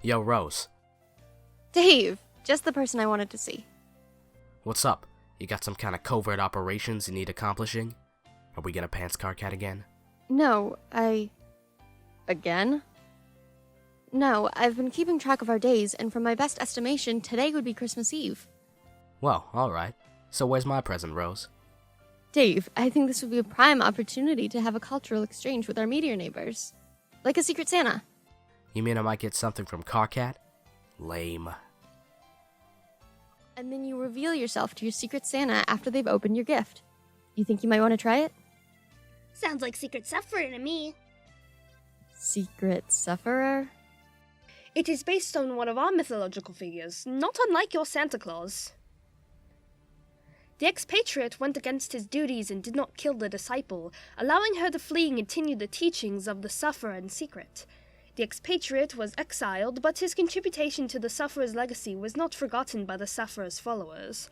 Yo, Rose. Dave, just the person I wanted to see. What's up? You got some kind of covert operations you need accomplishing? Are we gonna pants Karkat again? No, Again? No, I've been keeping track of our days, and from my best estimation, today would be Christmas Eve. Well, alright. So where's my present, Rose? Dave, I think this would be a prime opportunity to have a cultural exchange with our meteor neighbors. Like a Secret Santa. You mean I might get something from Karkat? Lame. And then you reveal yourself to your Secret Santa after they've opened your gift. You think you might want to try it? Sounds like Secret Sufferer to me. Secret Sufferer? It is based on one of our mythological figures, not unlike your Santa Claus. The expatriate went against his duties and did not kill the disciple, allowing her to flee and continue the teachings of the Sufferer in secret. The expatriate was exiled, but his contribution to the Sufferer's legacy was not forgotten by the Sufferer's followers.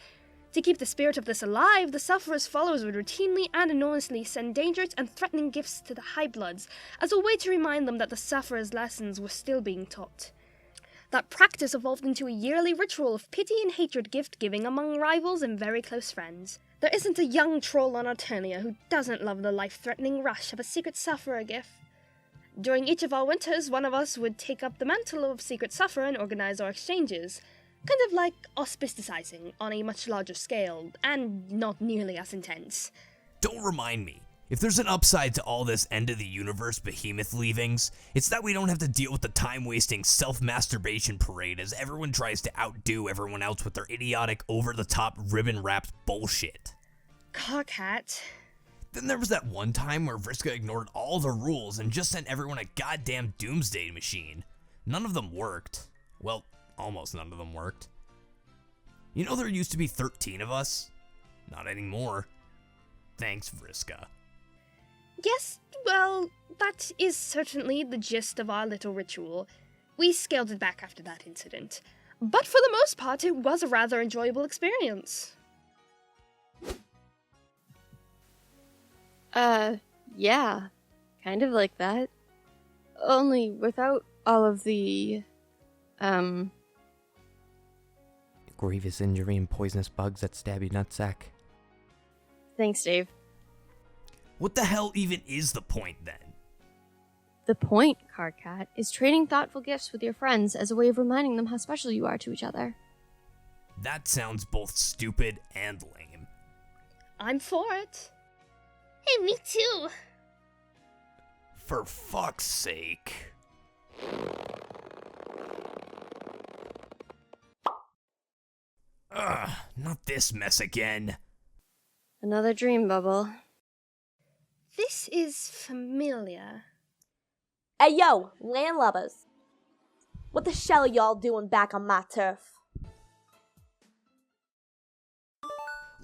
To keep the spirit of this alive, the Sufferer's followers would routinely and anonymously send dangerous and threatening gifts to the High Bloods as a way to remind them that the Sufferer's lessons were still being taught. That practice evolved into a yearly ritual of pity and hatred gift-giving among rivals and very close friends. There isn't a young troll on Eternia who doesn't love the life-threatening rush of a Secret Sufferer gift. During each of our winters, one of us would take up the mantle of Secret Sufferer and organize our exchanges. Kind of like auspicizing on a much larger scale, and not nearly as intense. Don't remind me. If there's an upside to all this end-of-the-universe behemoth leavings, it's that we don't have to deal with the time-wasting self-masturbation parade as everyone tries to outdo everyone else with their idiotic, over-the-top, ribbon-wrapped bullshit. Karkat. Then there was that one time where Vriska ignored all the rules and just sent everyone a goddamn doomsday machine. None of them worked. Well, almost none of them worked. You know there used to be 13 of us? Not anymore. Thanks, Vriska. Yes, well, that is certainly the gist of our little ritual. We scaled it back after that incident. But for the most part, it was a rather enjoyable experience. Yeah. Kind of like that. Only without all of the, grievous injury and poisonous bugs that stab you nutsack. Thanks, Dave. What the hell even is the point, then? The point, Karkat, is trading thoughtful gifts with your friends as a way of reminding them how special you are to each other. That sounds both stupid and lame. I'm for it. Hey, me too. For fuck's sake. Ugh, not this mess again. Another dream bubble. This is familiar. Hey yo, landlubbers. What the shell are y'all doing back on my turf?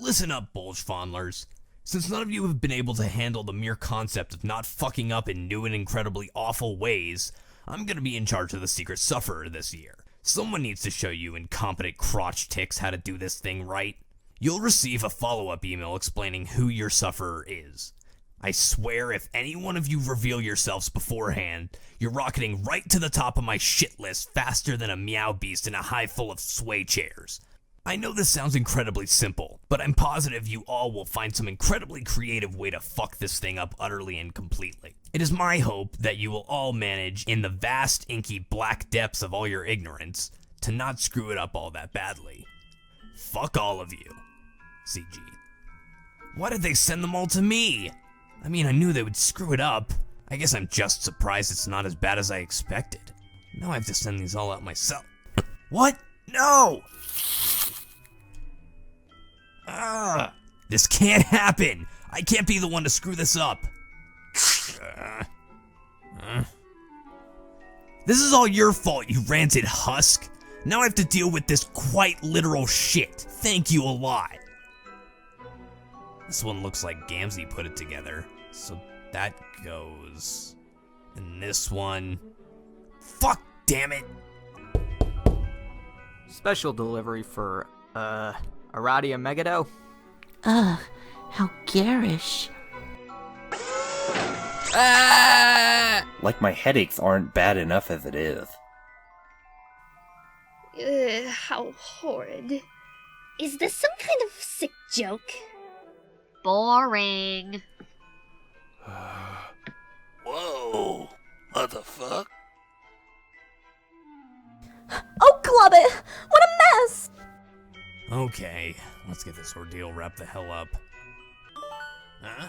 Listen up, bulge fondlers. Since none of you have been able to handle the mere concept of not fucking up in new and incredibly awful ways, I'm gonna be in charge of the Secret Sufferer this year. Someone needs to show you incompetent crotch ticks how to do this thing right. You'll receive a follow-up email explaining who your sufferer is. I swear if any one of you reveal yourselves beforehand, you're rocketing right to the top of my shit list faster than a meow beast in a hive full of sway chairs. I know this sounds incredibly simple, but I'm positive you all will find some incredibly creative way to fuck this thing up utterly and completely. It is my hope that you will all manage, in the vast, inky black depths of all your ignorance, to not screw it up all that badly. Fuck all of you. CG. Why did they send them all to me? I mean, I knew they would screw it up. I guess I'm just surprised it's not as bad as I expected. Now I have to send these all out myself. What? No! This can't happen! I can't be the one to screw this up. This is all your fault, you rancid husk. Now I have to deal with this quite literal shit. Thank you a lot. This one looks like Gamzee put it together, so that goes. And this one... Fuck, damn it! Special delivery for, Aradia Megado? Ugh, how garish. Ah! Like my headaches aren't bad enough as it is. How horrid. Is this some kind of sick joke? Boring. Whoa, what the fuck? Oh, club it! What a mess! Okay, let's get this ordeal wrapped the hell up. Huh?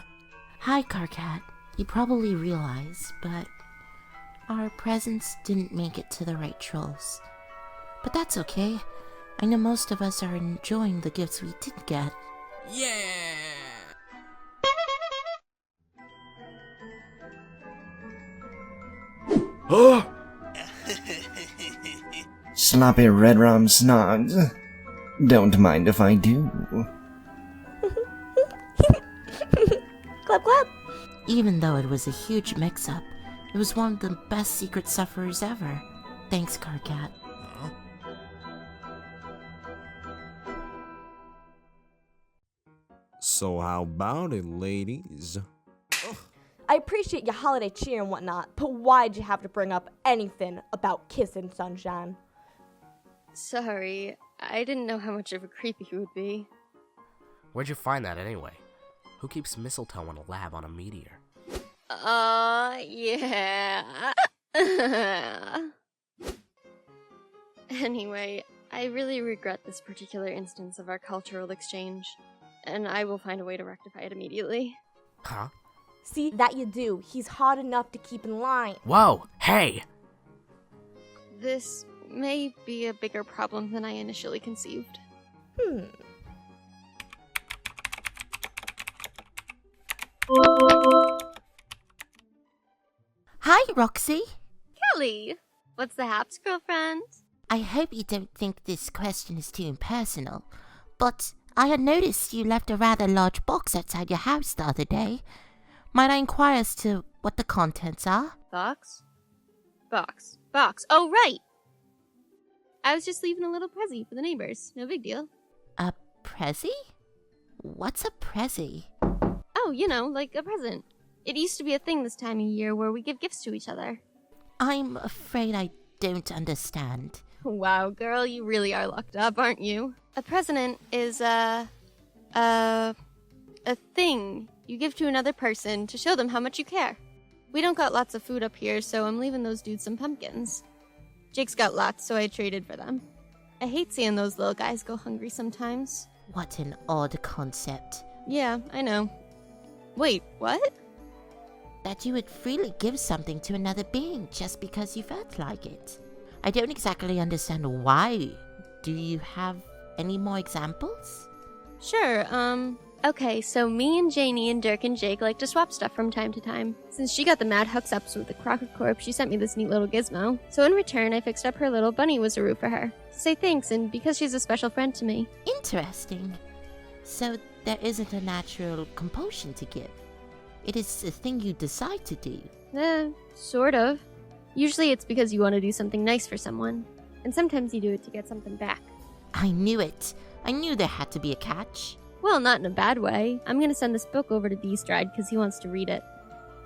Hi, Karkat. You probably realize, but our presents didn't make it to the right trolls. But that's okay. I know most of us are enjoying the gifts we did get. Yeah! Oh! Sloppy red rum snogs. Don't mind if I do. Clap, clap. Even though it was a huge mix-up, it was one of the best secret sufferers ever. Thanks, Karkat. Huh? So how about it, ladies? I appreciate your holiday cheer and whatnot, but why'd you have to bring up anything about kissing sunshine? Sorry, I didn't know how much of a creep you would be. Where'd you find that anyway? Who keeps mistletoe in a lab on a meteor? Yeah. Anyway, I really regret this particular instance of our cultural exchange, and I will find a way to rectify it immediately. Huh? See, that you do. He's hard enough to keep in line. Whoa! Hey! This may be a bigger problem than I initially conceived. Hi, Roxy. Kelly! What's the haps, girlfriend? I hope you don't think this question is too impersonal, but I had noticed you left a rather large box outside your house the other day. Might I inquire as to what the contents are? Box? Box. Oh, right! I was just leaving a little prezi for the neighbors. No big deal. A prezi? What's a prezi? Oh, you know, like a present. It used to be a thing this time of year where we give gifts to each other. I'm afraid I don't understand. Wow, girl, you really are locked up, aren't you? A present is a thing you give to another person to show them how much you care. We don't got lots of food up here, so I'm leaving those dudes some pumpkins. Jake's got lots, so I traded for them. I hate seeing those little guys go hungry sometimes. What an odd concept. Yeah, I know. Wait, what? That you would freely give something to another being just because you felt like it. I don't exactly understand why. Do you have any more examples? Sure, okay, so me and Janie and Dirk and Jake like to swap stuff from time to time. Since she got the mad hooks-ups with the Crockett Corp, she sent me this neat little gizmo. So in return, I fixed up her little bunny whizaroo for her. To say thanks, and because she's a special friend to me. Interesting. So there isn't a natural compulsion to give. It is a thing you decide to do. Sort of. Usually it's because you want to do something nice for someone. And sometimes you do it to get something back. I knew it. I knew there had to be a catch. Well, not in a bad way. I'm gonna send this book over to D-Stride because he wants to read it.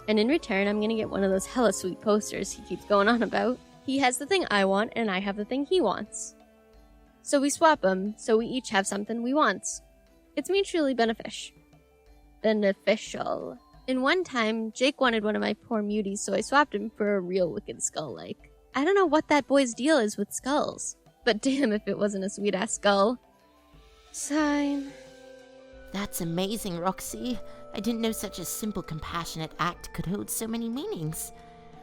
And in return, I'm gonna get one of those hella sweet posters he keeps going on about. He has the thing I want, and I have the thing he wants. So we swap them, so we each have something we want. It's mutually beneficial. And one time, Jake wanted one of my poor muties, so I swapped him for a real wicked skull-like. I don't know what that boy's deal is with skulls, but damn if it wasn't a sweet-ass skull. Sign. That's amazing, Roxy. I didn't know such a simple, compassionate act could hold so many meanings.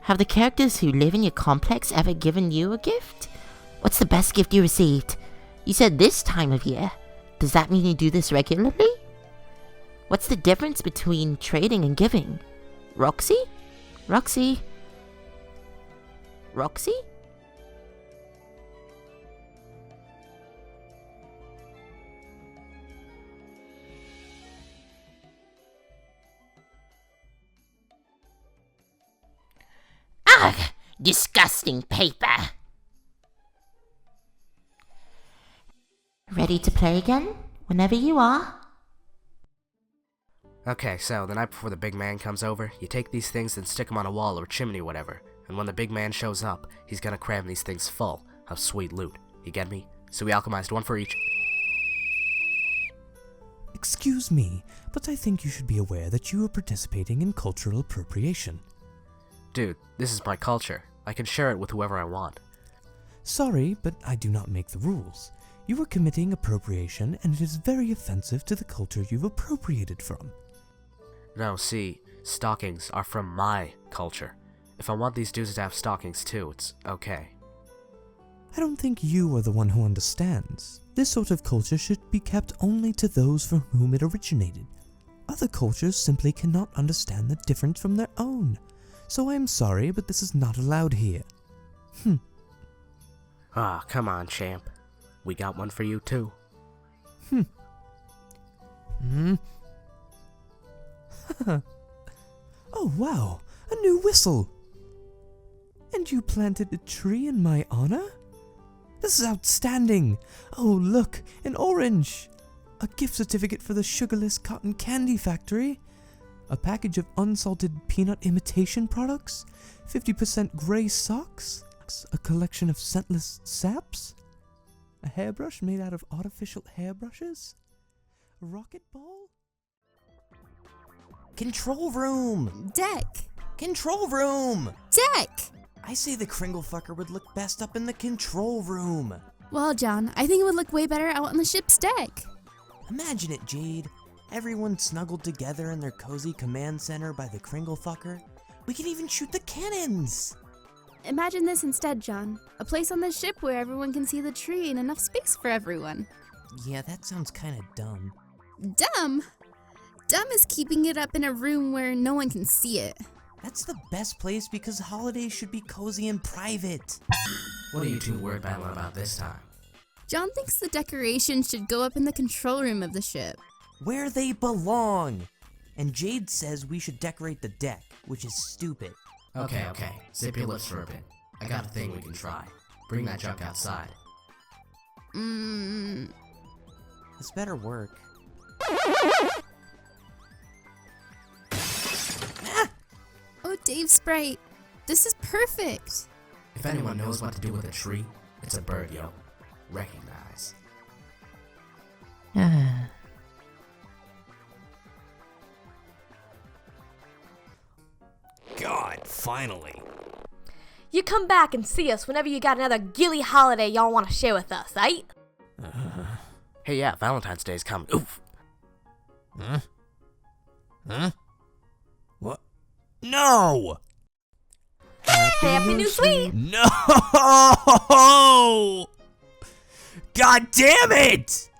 Have the characters who live in your complex ever given you a gift? What's the best gift you received? You said this time of year. Does that mean you do this regularly? What's the difference between trading and giving? Roxy? Roxy? Roxy? Ugh! Disgusting paper! Ready to play again? Whenever you are. Okay, so the night before the big man comes over, you take these things and stick them on a wall or chimney or whatever, and when the big man shows up, he's gonna cram these things full of sweet loot. You get me? So we alchemized one for each. Excuse me, but I think you should be aware that you are participating in cultural appropriation. Dude, this is my culture. I can share it with whoever I want. Sorry, but I do not make the rules. You are committing appropriation, and it is very offensive to the culture you've appropriated from. No, see, stockings are from my culture. If I want these dudes to have stockings too, it's okay. I don't think you are the one who understands. This sort of culture should be kept only to those from whom it originated. Other cultures simply cannot understand the difference from their own. So I am sorry, but this is not allowed here. Ah, come on, champ. We got one for you too. Oh wow, a new whistle! And you planted a tree in my honor? This is outstanding! Oh look, an orange! A gift certificate for the Sugarless Cotton Candy Factory? A package of unsalted peanut imitation products? 50% gray socks? A collection of scentless saps? A hairbrush made out of artificial hairbrushes? A rocket ball? Control room! Deck! Control room! Deck! I say the Kringle fucker would look best up in the control room. Well, John, I think it would look way better out on the ship's deck. Imagine it, Jade. Everyone snuggled together in their cozy command center by the Kringle fucker. We can even shoot the cannons! Imagine this instead, John. A place on the ship where everyone can see the tree and enough space for everyone. Yeah, that sounds kinda dumb. Dumb? Dumb is keeping it up in a room where no one can see it. That's the best place because holidays should be cozy and private. What are you two word battling about this time? John thinks the decorations should go up in the control room of the ship. Where they belong! And Jade says we should decorate the deck, which is stupid. Okay. Zip your lips for a bit. I got a thing we can try. Bring that junk outside. This better work. Oh, Dave Sprite, this is perfect. If anyone knows what to do with a tree, it's a bird, yo. Recognize. God, finally. You come back and see us whenever you got another gilly holiday y'all want to share with us, right? Hey, yeah, Valentine's Day's coming. Oof. Huh? What? No! Happy New Sweet! No! God damn it!